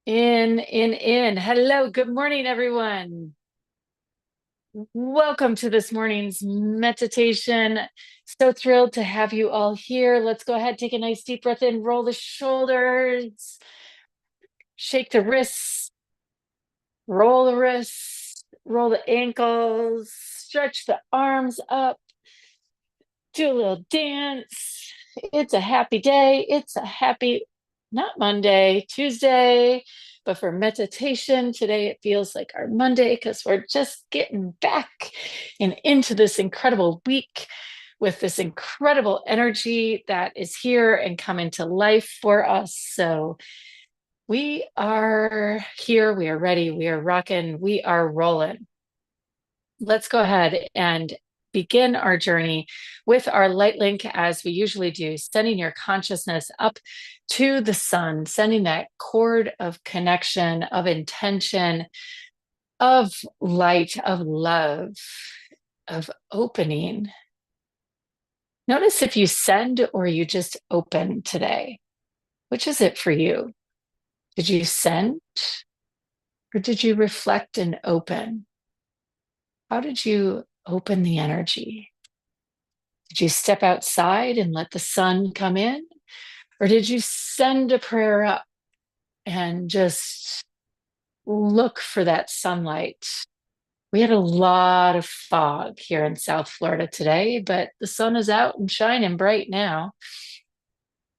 In. Hello, good morning, everyone. Welcome to this morning's meditation. So thrilled to have you all here. Let's go ahead, take a nice deep breath in, roll the shoulders, shake the wrists, roll the ankles, stretch the arms up, do a little dance. It's a happy day. It's a happy, not Monday, Tuesday, but for meditation today, it feels like our Monday because we're just getting back and into this incredible week with this incredible energy that is here and coming to life for us. So we are here, we are ready, we are rocking, we are rolling. Let's go ahead and begin our journey with our light link as we usually do, sending your consciousness up to the sun, sending that cord of connection, of intention, of light, of love, of opening. Notice if you send or you just open today. Which is it for you? Did you send or did you reflect and open? How did you open the energy? Did you step outside and let the sun come in? Or did you send a prayer up and just look for that sunlight? We had a lot of fog here in South Florida today, but the sun is out and shining bright now.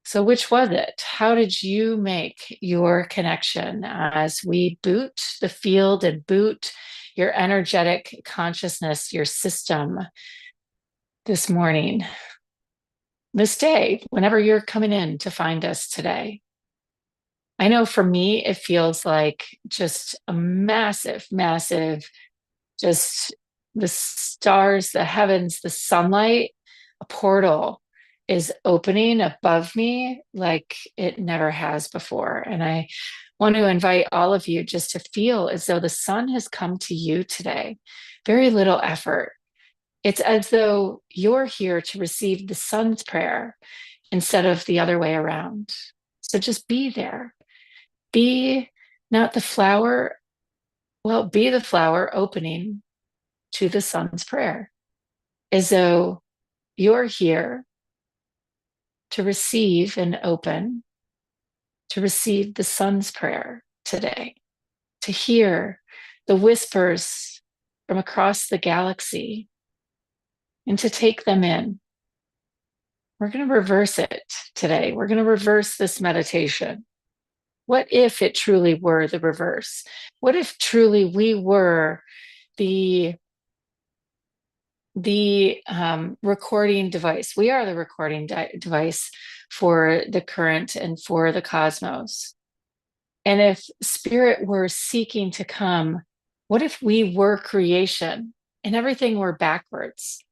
So, which was it? How did you make your connection as we boot the field and boot your energetic consciousness, your system this morning, this day, whenever you're coming in to find us today? I know for me, it feels like just a massive, just the stars, the heavens, the sunlight, a portal is opening above me like it never has before. And I want to invite all of you just to feel as though the sun has come to you today. Very little effort. It's as though you're here to receive the sun's prayer instead of the other way around. So just be there. Be not the flower, well, be the flower opening to the sun's prayer, as though you're here to receive and open, to receive the sun's prayer today, to hear the whispers from across the galaxy and to take them in. We're going to reverse it today. We're going to reverse this meditation. What if it truly were the reverse? What if truly we were the recording device? We are the recording device for the current and for the cosmos. And if spirit were seeking to come, what if we were creation and everything were backwards,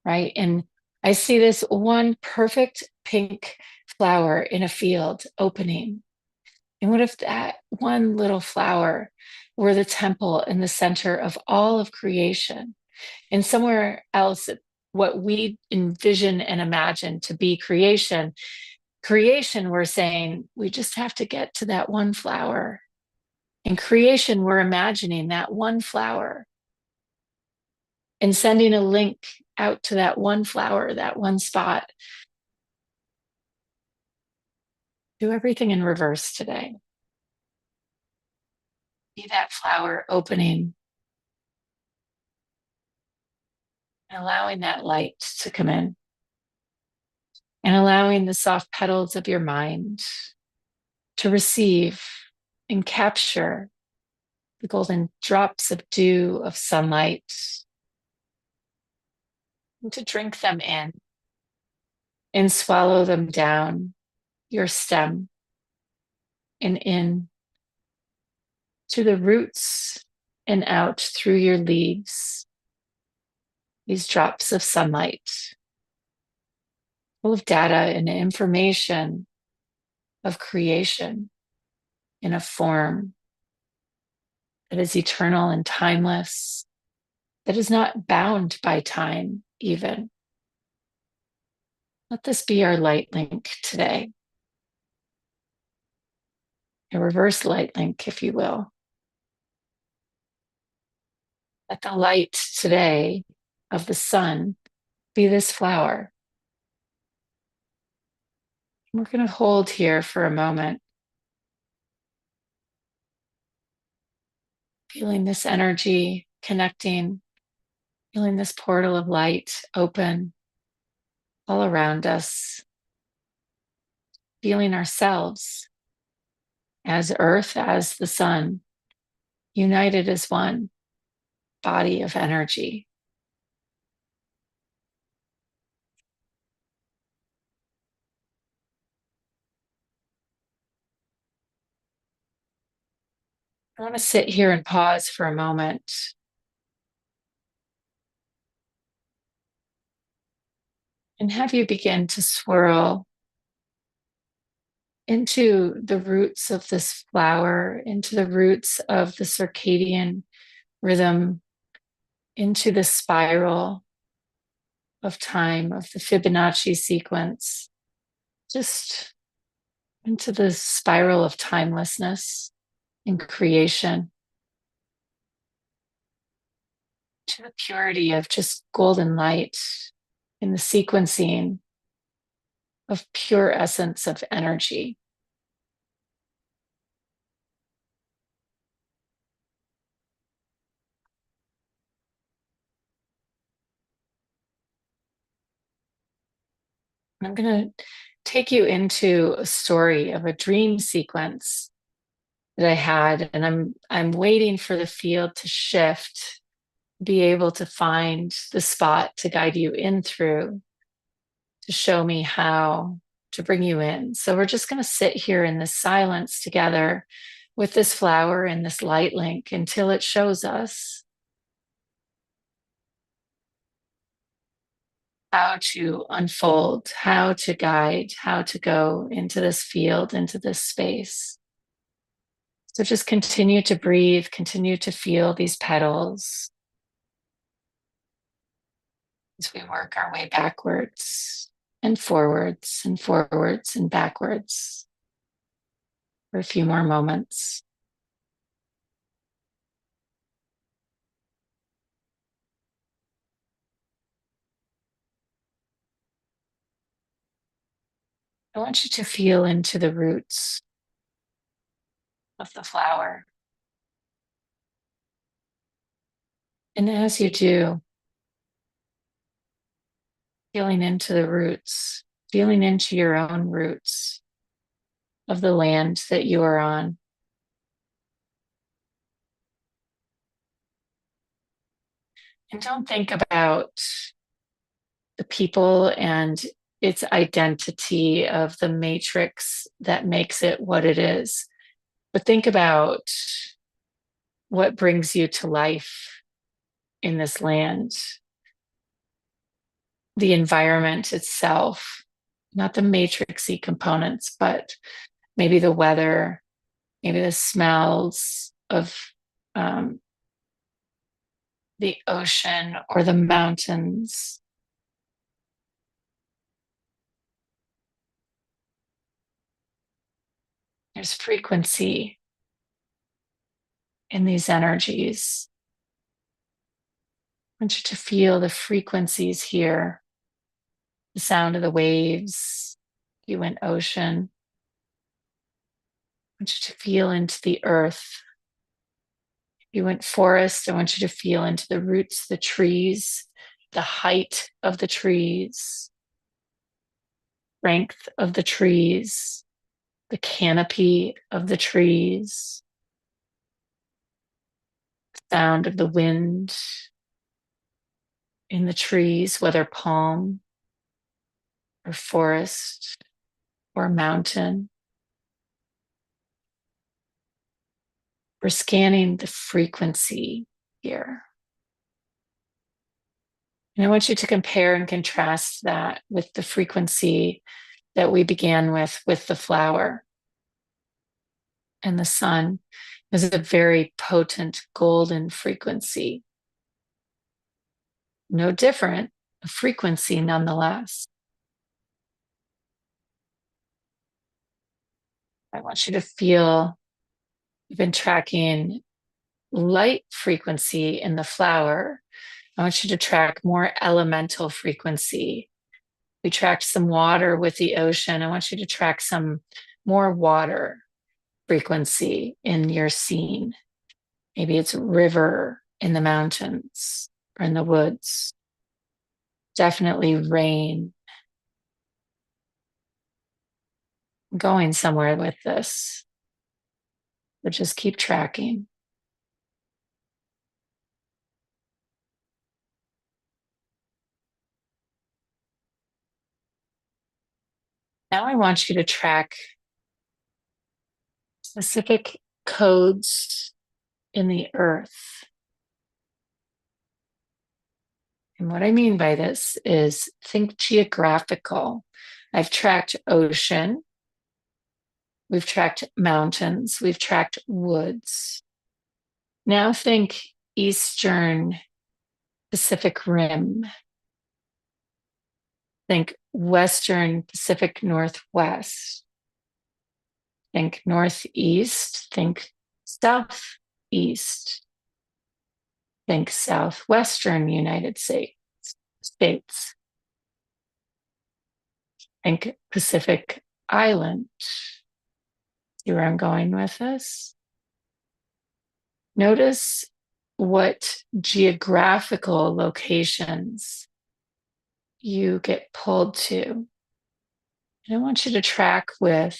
right? And I see this one perfect pink flower in a field opening. And what if that one little flower were the temple in the center of all of creation? And somewhere else, what we envision and imagine to be creation, we're saying we just have to get to that one flower. In creation, we're imagining that one flower and sending a link out to that one flower, that one spot. Do everything in reverse today. Be that flower opening and allowing that light to come in and allowing the soft petals of your mind to receive and capture the golden drops of dew of sunlight and to drink them in and swallow them down your stem and in to the roots and out through your leaves. These drops of sunlight, full of data and information of creation in a form that is eternal and timeless, that is not bound by time, even. Let this be our light link today. a reverse light link, if you will. Let the light today of the sun be this flower. We're going to hold here for a moment, feeling this energy connecting, feeling this portal of light open all around us, feeling ourselves as earth, as the sun, united as one body of energy. I want to sit here and pause for a moment and have you begin to swirl into the roots of this flower, into the roots of the circadian rhythm, into the spiral of time, of the Fibonacci sequence, just into the spiral of timelessness and creation, to the purity of just golden light in the sequencing of pure essence of energy. I'm going to take you into a story of a dream sequence that I had, and I'm waiting for the field to shift, be able to find the spot to guide you in through, to show me how to bring you in. So we're just going to sit here in this silence together with this flower and this light link until it shows us how to unfold, how to guide, how to go into this field, into this space. So just continue to breathe, continue to feel these petals as we work our way backwards and forwards and forwards and backwards for a few more moments. I want you to feel into the roots of the flower. And as you do, feeling into the roots, feeling into your own roots of the land that you are on. And don't think about the people and its identity of the matrix that makes it what it is, but think about what brings you to life in this land, the environment itself, not the matrixy components, but maybe the weather, maybe the smells of the ocean or the mountains. There's frequency in these energies. I want you to feel the frequencies here, the sound of the waves. You went ocean. I want you to feel into the earth. You went forest. I want you to feel into the roots, the trees, the height of the trees, strength of the trees, the canopy of the trees, sound of the wind in the trees, whether palm or forest or mountain. We're scanning the frequency here. And I want you to compare and contrast that with the frequency that we began with the flower. And the sun is a very potent golden frequency. No different, a frequency nonetheless. I want you to feel We've been tracking light frequency in the flower. I want you to track more elemental frequency. We tracked some water with the ocean. I want you to track some more water frequency in your scene. Maybe it's a river in the mountains or in the woods. Definitely rain. I'm going somewhere with this, but just keep tracking. Now I want you to track specific codes in the earth. And what I mean by this is think geographical. I've tracked ocean, we've tracked mountains, we've tracked woods. Now think Eastern Pacific Rim. Think Western Pacific Northwest. Think Northeast. Think Southeast. Think Southwestern United States. Think Pacific Island. See where I'm going with this? Notice what geographical locations you get pulled to. And I want you to track with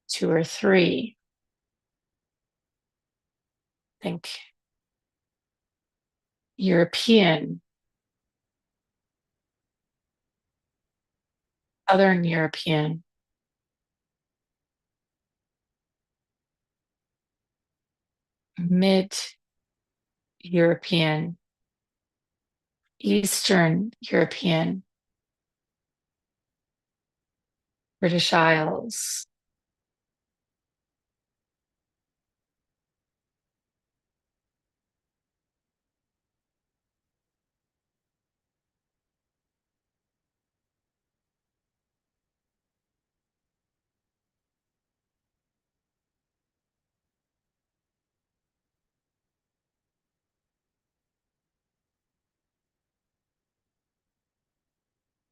2 or 3. Think European, Southern European, Mid-European, Eastern European, British Isles.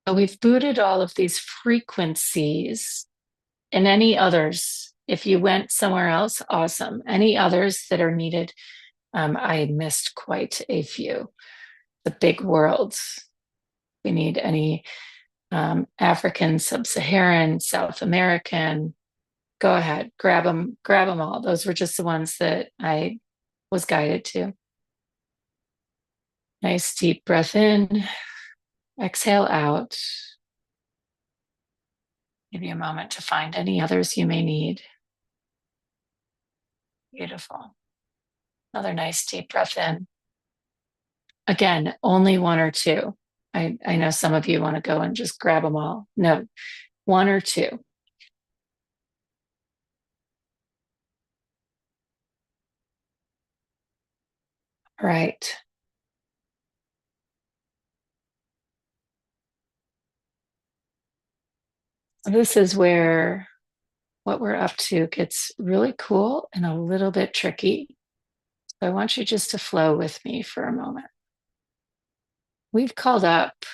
So we've booted all of these frequencies and any others. If you went somewhere else, awesome. Any others that are needed, I missed quite a few. The big worlds. We need any African, Sub-Saharan, South American. Go ahead, grab them all. Those were just the ones that I was guided to. Nice deep breath in, exhale out. Give you a moment to find any others you may need. Beautiful. Another nice deep breath in. Again, only 1 or 2. I know some of you want to go and just grab them all. No, 1 or 2. All right. This is where what we're up to gets really cool and a little bit tricky. So I want you just to flow with me for a moment. We've called up,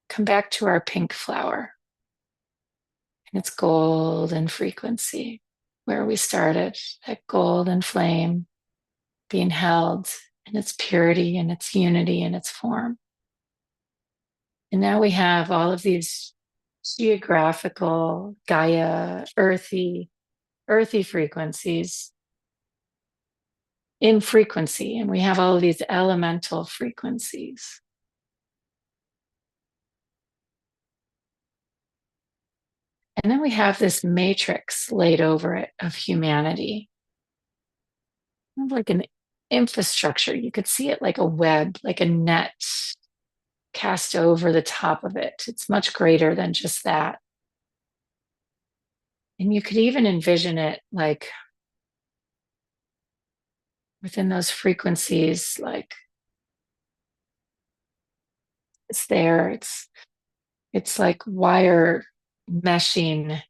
come back to our pink flower and its golden frequency, where we started, that golden flame being held in its purity and its unity and its form. And now we have all of these geographical, Gaia, earthy frequencies in frequency. And we have all of these elemental frequencies. And then we have this matrix laid over it of humanity. Like an infrastructure. You could see it like a web, like a net cast over the top of it. It's much greater than just that. And you could even envision it like within those frequencies, like it's there. It's like wire meshing.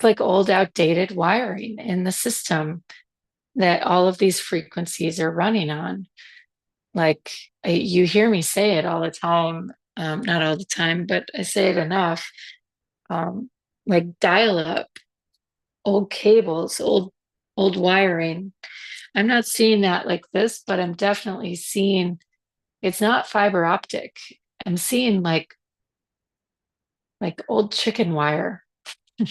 like old, outdated wiring in the system that all of these frequencies are running on. Like you hear me say it all the time, not all the time, but I say it enough. Um, like dial up, old cables, old wiring. I'm not seeing that like this, but I'm definitely seeing it's not fiber optic. I'm seeing like old chicken wire. I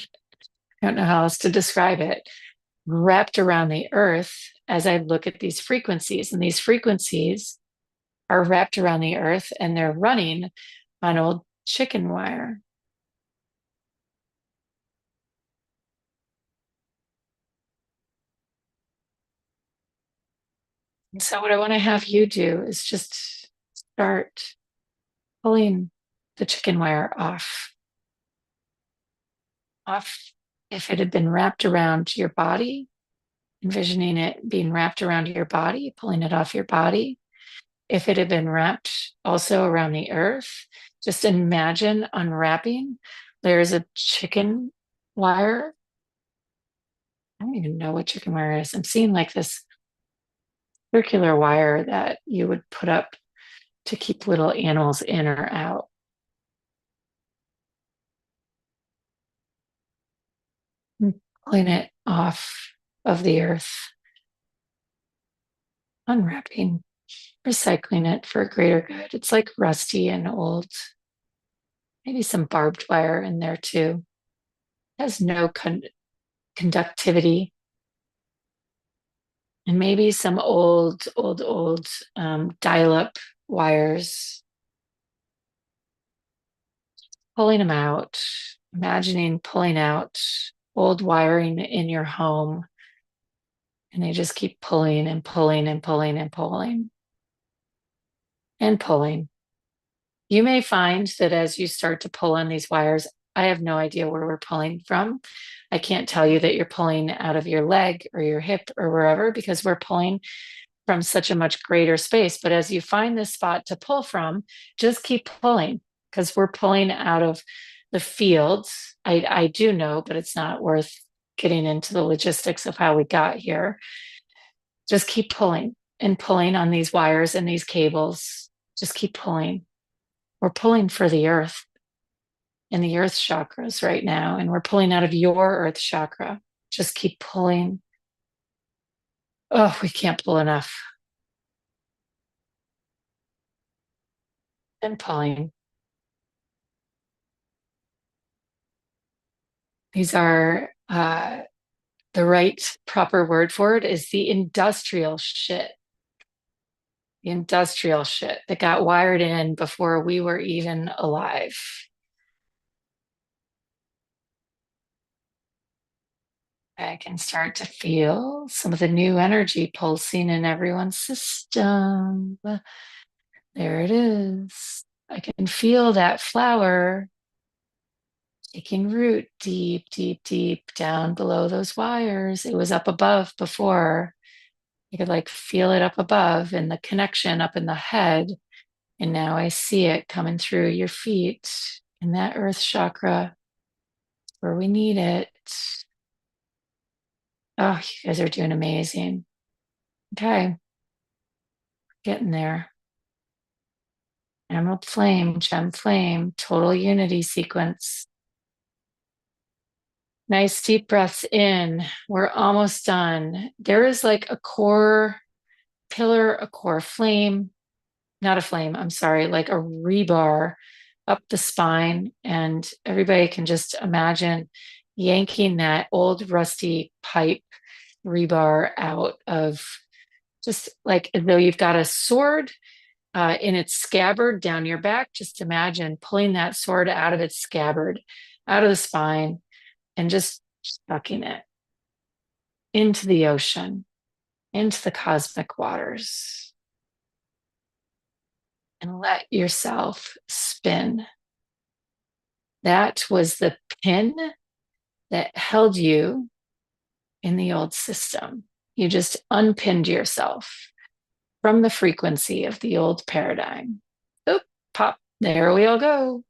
don't know how else to describe it, wrapped around the earth as I look at these frequencies. And these frequencies are wrapped around the earth and they're running on old chicken wire. And so, what I want to have you do is just start pulling the chicken wire off. If it had been wrapped around your body, envisioning it being wrapped around your body, pulling it off your body. If it had been wrapped also around the earth, just imagine unwrapping. There's a chicken wire. I don't even know what chicken wire is. I'm seeing like this circular wire that you would put up to keep little animals in or out. Pulling it off of the earth, unwrapping, recycling it for a greater good. It's like rusty and old, maybe some barbed wire in there too. It has no conductivity, and maybe some old dial up wires, pulling them out, imagining pulling out old wiring in your home. And they just keep pulling and pulling and pulling and pulling and pulling. You may find that as you start to pull on these wires, I have no idea where we're pulling from. I can't tell you that you're pulling out of your leg or your hip or wherever because we're pulling from such a much greater space. But as you find this spot to pull from, just keep pulling because we're pulling out of the fields. I do know, but it's not worth getting into the logistics of how we got here. Just keep pulling and pulling on these wires and these cables. Just keep pulling. We're pulling for the earth and the earth chakras right now, and we're pulling out of your earth chakra. Just keep pulling. Oh, we can't pull enough. And pulling. These are the right proper word for it is the industrial shit. The industrial shit that got wired in before we were even alive. I can start to feel some of the new energy pulsing in everyone's system. There it is. I can feel that flower taking root deep, deep, deep down below those wires. It was up above before. You could like feel it up above and the connection up in the head. And now I see it coming through your feet in that earth chakra where we need it. Oh, you guys are doing amazing. Okay, getting there. Emerald flame, gem flame, total unity sequence. Nice deep breaths in. We're almost done. There is like a core pillar, a core flame, not a flame, I'm sorry, like a rebar up the spine. And everybody can just imagine yanking that old rusty pipe rebar out of just like as though you've got a sword in its scabbard down your back. Just imagine pulling that sword out of its scabbard, out of the spine, and just sucking it into the ocean, into the cosmic waters, and let yourself spin. That was the pin that held you in the old system. You just unpinned yourself from the frequency of the old paradigm. Oop, pop, there we all go.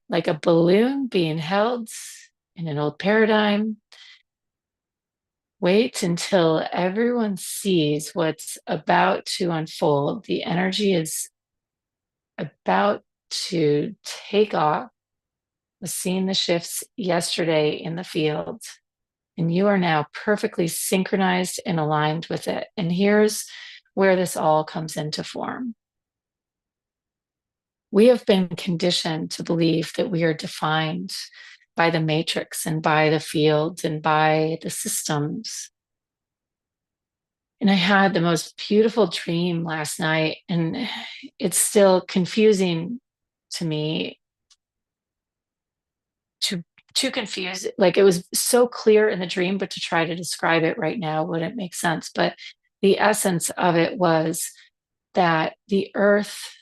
Like a balloon being held in an old paradigm. Wait until everyone sees what's about to unfold. The energy is about to take off. Was seeing the shifts yesterday in the field, and you are now perfectly synchronized and aligned with it. And here's where this all comes into form. We have been conditioned to believe that we are defined by the matrix and by the field and by the systems. And I had the most beautiful dream last night, and it's still confusing to me, too confused. Like, it was so clear in the dream, but to try to describe it right now wouldn't make sense. But the essence of it was that the earth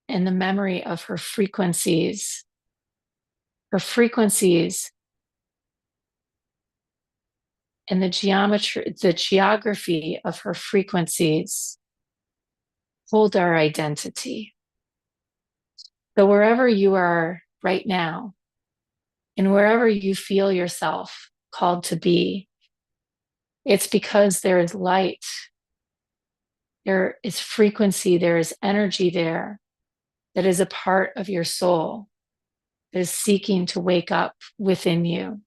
and the memory of her frequencies and the geography of her frequencies hold our identity. So wherever you are right now, and wherever you feel yourself called to be, it's because there is light, there is frequency, there is energy there that is a part of your soul, that is seeking to wake up within you.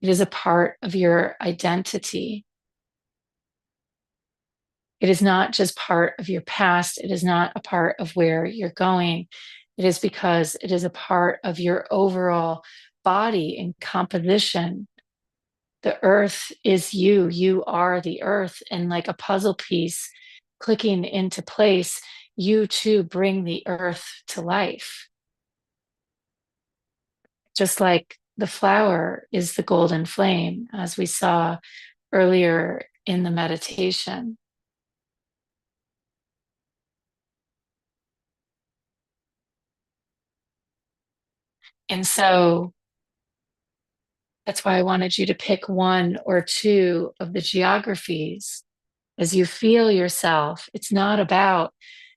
It is a part of your identity. It is not just part of your past. It is not a part of where you're going. It is because it is a part of your overall body and composition. The earth is you. You are the earth. And like a puzzle piece clicking into place, you too bring the earth to life. Just like the flower is the golden flame, as we saw earlier in the meditation. And so that's why I wanted you to pick one or two of the geographies as you feel yourself. It's not about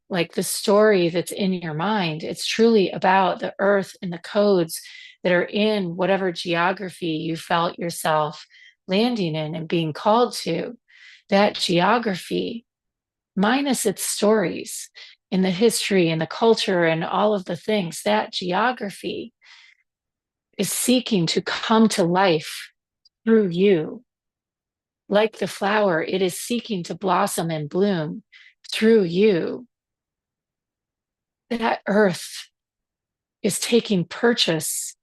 like the story that's in your mind. It's truly about the earth and the codes that are in whatever geography you felt yourself landing in and being called to. That geography, minus its stories in the history and the culture and all of the things, that geography is seeking to come to life through you. Like the flower, it is seeking to blossom and bloom through you. That earth is taking purchase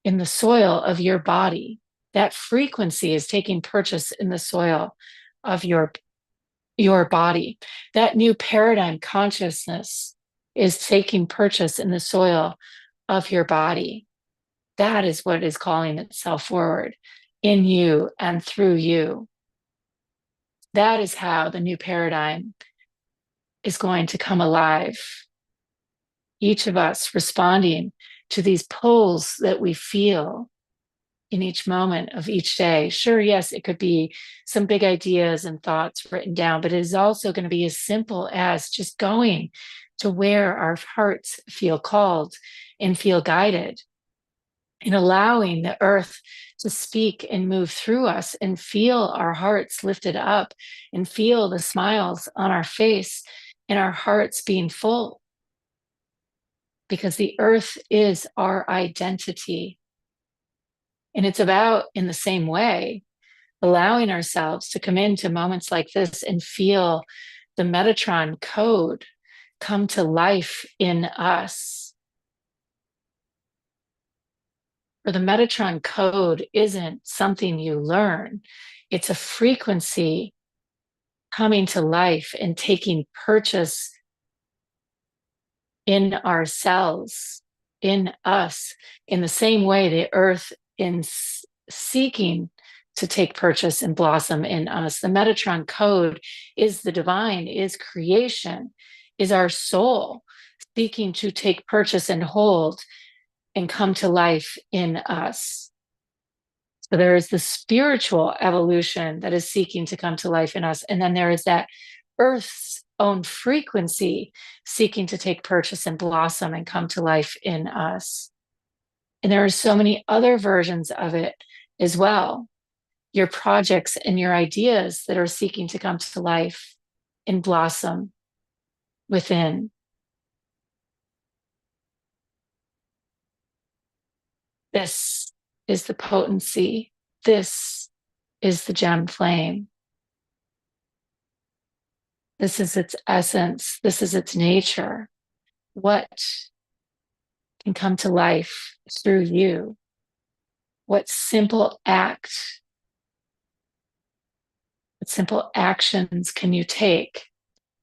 in the soil of your body. That frequency is taking purchase in the soil of your body. That new paradigm consciousness is taking purchase in the soil of your body. That is what is calling itself forward in you and through you. That is how the new paradigm is going to come alive. Each of us responding to these pulls that we feel in each moment of each day. Sure, yes, it could be some big ideas and thoughts written down, but it is also going to be as simple as just going to where our hearts feel called and feel guided, and allowing the earth to speak and move through us and feel our hearts lifted up and feel the smiles on our face and our hearts being full. Because the earth is our identity. And it's about, in the same way, allowing ourselves to come into moments like this and feel the Metatron code come to life in us. For the Metatron code isn't something you learn, it's a frequency coming to life and taking purchase in ourselves, in us, in the same way the earth in seeking to take purchase and blossom in us. The Metatron code is the divine, is creation, is our soul seeking to take purchase and hold and come to life in us. So there is the spiritual evolution that is seeking to come to life in us. And then there is that earth's own frequency seeking to take purchase and blossom and come to life in us. And there are so many other versions of it as well. Your projects and your ideas that are seeking to come to life and blossom within. This is the potency. This is the gem flame. This is its essence. This is its nature. What can come to life through you? What simple act, what simple actions can you take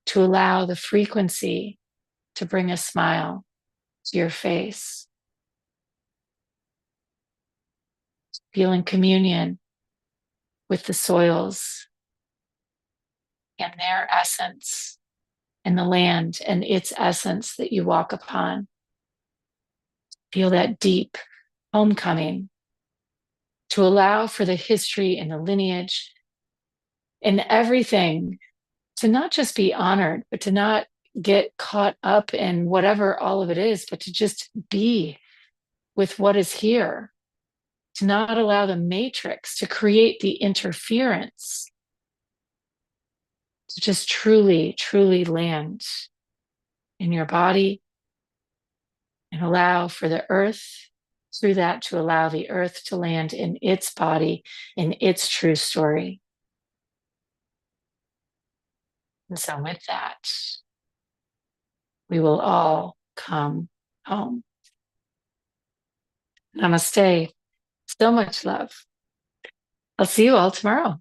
to allow the frequency to bring a smile to your face? Feel in communion with the soils and their essence, and the land and its essence that you walk upon. Feel that deep homecoming to allow for the history and the lineage and everything to not just be honored, but to not get caught up in whatever all of it is, but to just be with what is here, to not allow the matrix to create the interference, to just truly, truly land in your body and allow for the earth through that to allow the earth to land in its body, in its true story. And so with that, we will all come home. Namaste. So much love. I'll see you all tomorrow.